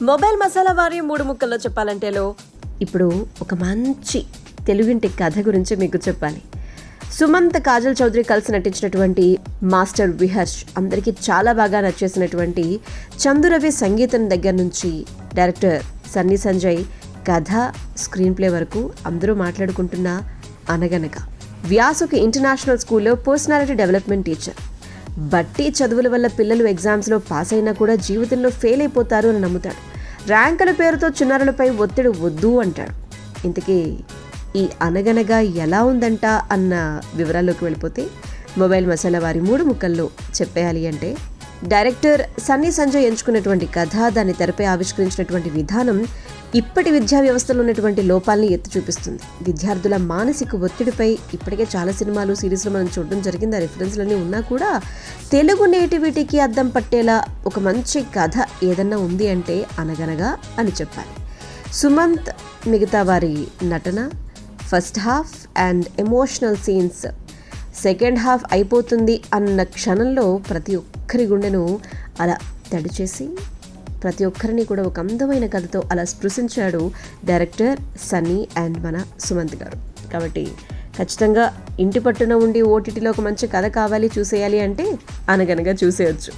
Mobile masala వారి 3 ముక్కల్లో చెప్పాలంటేలో ఇప్పుడు ఒక మంచి తెలుగింటి కథ గురించి మీకు చెప్పాలి. సుమంత్, కాజల్ చౌదరి కలిసి నటించినటువంటి మాస్టర్ విహర్ష్ అందరికీ చాలా బాగా నచ్చేసినటువంటి చందురవి సంగీతం దగ్గర నుంచి డైరెక్టర్ సన్నీ సంజయ్ కథ, స్క్రీన్ ప్లే వరకు అందరూ మాట్లాడుకుంటున్న అనగనగా. వ్యాసుకి ఇంటర్నేషనల్ స్కూల్లో పర్సనాలిటీ డెవలప్మెంట్ టీచర్. బట్టి చదువుల వల్ల పిల్లలు ఎగ్జామ్స్లో పాస్ అయినా కూడా జీవితంలో ఫెయిల్ అయిపోతారు అని నమ్ముతాడు. ర్యాంకుల పేరుతో చిన్నారులపై ఒత్తిడి వద్దు అంటాడు. ఇంతకీ ఈ అనగనగా ఎలా ఉందంట అన్న వివరాల్లోకి వెళ్ళిపోతే, మొబైల్ మసాలా వారి 3 ముక్కల్లో చెప్పేయాలి అంటే, డైరెక్టర్ సన్నీ సంజయ్ ఎంచుకున్నటువంటి కథ, దాన్ని తెరపై ఆవిష్కరించినటువంటి విధానం ఇప్పటి విద్యా వ్యవస్థలో ఉన్నటువంటి లోపాలని ఎత్తి చూపిస్తుంది. విద్యార్థుల మానసిక ఒత్తిడిపై ఇప్పటికే చాలా సినిమాలు, సిరీస్లు మనం చూడడం జరిగింది. ఆ రిఫరెన్స్లన్నీ ఉన్నా కూడా తెలుగు నేటివిటీకి అద్దం పట్టేలా ఒక మంచి కథ ఏదన్నా ఉంది అంటే అనగనగా అని చెప్పాలి. సుమంత్, మిగతా వారి నటన, first half and emotional scenes, second half అయిపోతుంది అన్న క్షణంలో ప్రతి ఒక్కరి గుండెను అలా తడిచేసి ప్రతి ఒక్కరిని కూడా ఒక అందమైన కథతో అలా స్పృశించాడు డైరెక్టర్ సన్నీ అండ్ మన సుమంత్ గారు. కాబట్టి ఖచ్చితంగా ఇంటి పట్టున ఉండి ఓటీటీలో ఒక మంచి కథ కావాలి చూసేయాలి అంటే అనగనగా చూసేయచ్చు.